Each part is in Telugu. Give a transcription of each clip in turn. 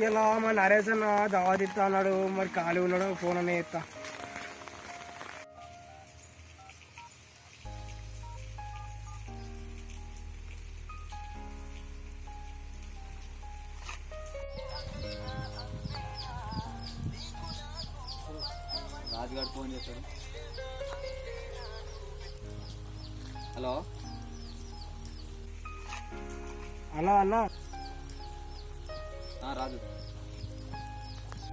ఇలా మా నరేష్ అన్న దావత్ ఇస్తా అన్నాడు, మరి ఖాళీ ఉన్నాడు, ఫోన్ అనే ఇస్తా. రాజుగారు ఫోన్ చేస్తాడు. హలో అన్నా అన్న రాజు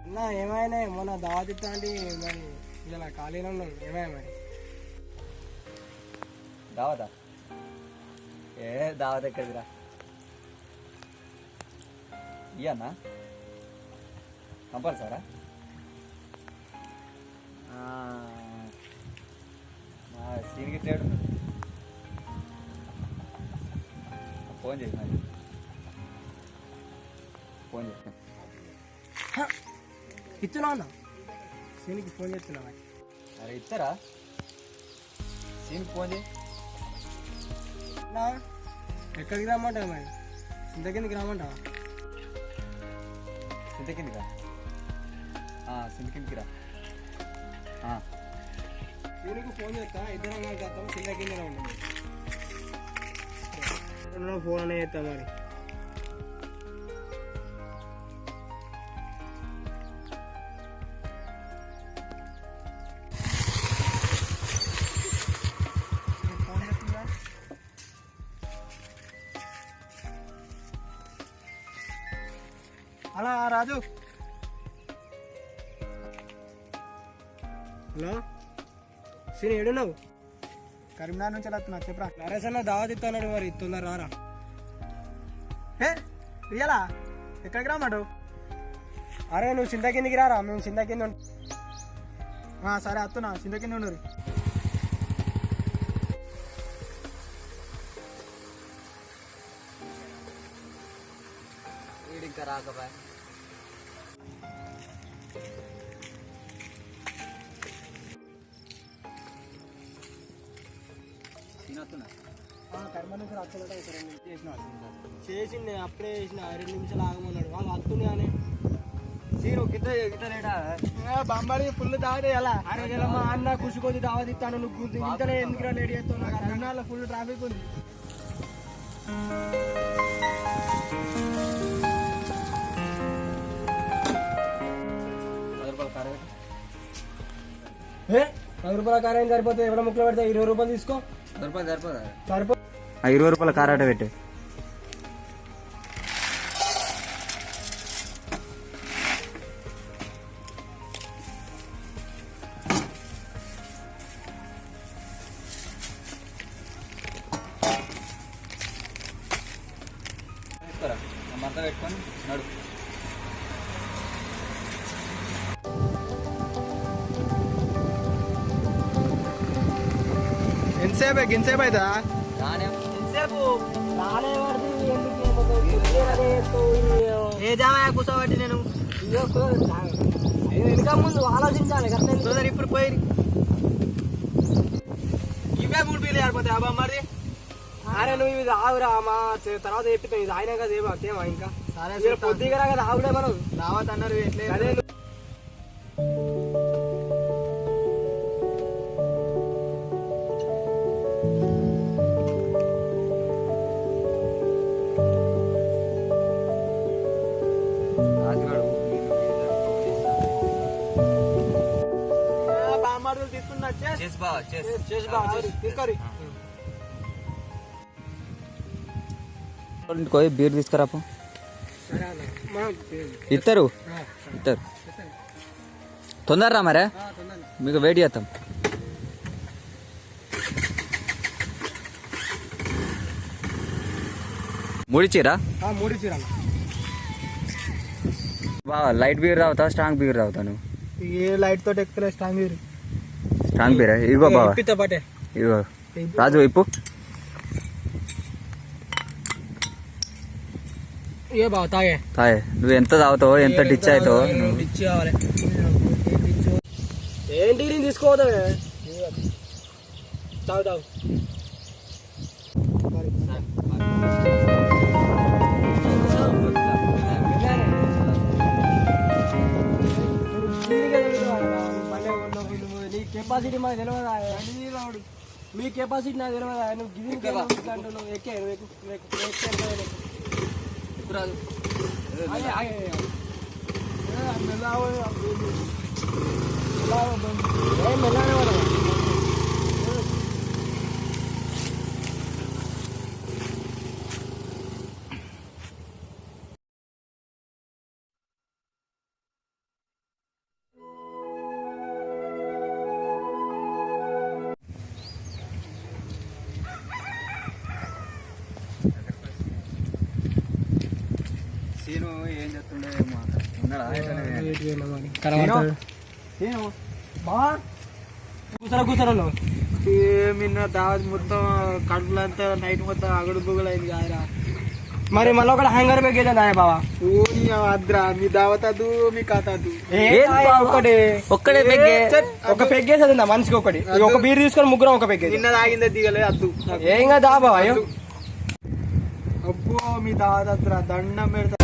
అన్న ఏమైనా మొన్న దావత్ ఇస్తా అంటే మరి ఇలా ఖాళీలో ఉన్నాడు, ఏమైనా మరి దావతా? దావత్ ఎక్కడిదిరా? ఇయ్యన్నా కంపల్సరా? సీన్కి తేడు ఫోన్ చేసి మరి ఫోన్ చేస్తా. ఇస్తున్నా అన్న, సీనికి ఫోన్ చేస్తున్నా. అరే ఇస్తారా? సీన్కి ఫోన్ చేయి. ఎక్కడికి రమ్మంటావు మరి? సింత కిందకి రమ్మంటావా? సింత కిందికి రా. సింత కిందికి రా. సీనికి ఫోన్ చేస్తా, ఇద్దరం కలిసి చేస్తాం. సింత కింద ఉంటుంది, ఫోన్ అనే చేస్తా మరి. అలా రాజు. హలో సీని ఏడున్నావు? కరీంనగర్ నుంచి వెళ్తున్నా, చెప్పరా. నరేష్ అన్న దావత్ ఇస్తున్నాడు, మరి తొందర రారా. రియలా? ఎక్కడికి రామాడు? అరే నువ్వు చింత కిందికి రారా, మేము చింత కింద సరే వస్తున్నా, చింత కింద ఉండరు. ఇంకా రాకపోయా? కర్మ నుంచి రచ్చలట చేసింది, అప్పుడే చేసిన 2 నిమిషాలు ఆగమన్నాడు. వాళ్ళు వస్తుంది కానీ సీను గిట్ట లేడా? బొమ్మడి ఫుల్ దావతే ఎలా? అరే మా అన్న కృషి కొద్ది దావత్ ఇస్తాను, నువ్వు ఇంతనే ఎందుకు లేడీ చేస్తావు? కరీంనగర్లో ఫుల్ ట్రాఫిక్ ఉంది. ₹10 కార్ ఏం సరిపోతుంది? ఎవడ ముక్కలు పెడతా? ₹20 తీసుకో. సరిపో 20 రూపాయల కారాట పెట్టే. మంతా పెట్టుకొని నడు. ఎంతసేపు అవుతా? ఎంతసేపు ఏ జామా కూర్చోబట్టి నేను వెనుక ముందు ఆలోచించాలి కదా. ఇప్పుడు పోయి ఇవే 3 పీలు ఆడిపోతాయి అబ్బా మరి. అరే నువ్వు ఇది ఆవురా, మా తర్వాత చెప్పిస్తావు. ఇది ఆయన కదా తేమా ఇంకా సరే పొద్దుగా కదా ఆవుడే మనం దావత్ అన్నారు. ఎట్లే బామ్మడులు తీసుకున్నా తీసుకోరి. పోయి బీర్ తీసుకురాపో. ఇస్తారు తొందరరా మరే, మీకు వెయిట్ చేస్తాం. మూడిచ్చిరా? బాగా లైట్ బీర్ తాగుతా, స్ట్రాంగ్ బీర్ తాగుతా? నువ్వు ఏ లైట్ తోటి ఎక్కువ స్ట్రాంగ్ బీర్. స్ట్రాంగ్ బీర్ ఇగో బావా, ఇగో రాజు ఇప్పు. ఏ బావ తాగే నువ్వు ఎంత తాగుతావో, ఎంత డిచ్ అవుతావో. డిచ్ కావాలి ఏంటి నేను తీసుకోవద్దా? తాగు తాగు. కెపాసిటీ మాకు తెలియదా? మీ కెపాసిటీ నాకు తెలియదా? నువ్వు గిది అంటున్నావు. ఎక్కే రాదు. సీను ఏం చెప్తుండే ఉన్నాడా? కూర్చోరా నిన్న దావత్ మొత్తం కడుపులంతా నైట్ మొత్తం అగడు బుగులు అయింది కాదురా. మరి మళ్ళీ ఒకటి హ్యాంగర్ బ్యాగ్ వేద్దాం బావా. అద్రా మీ దావత్ అద్దు మీ కథ అద్దు. ఒకటి ఒక్కడే ఒక పెగ్గేసేది మనిషికి ఒకటి. ఒక బీర్ తీసుకొని ముగ్గురం ఒక పెగ్గేది. నిన్న తాగిందే దిగలేదు అద్దు. ఏం కదా బావా. అబ్బో మీ దావత్ అద్దురా దండం పెడతా.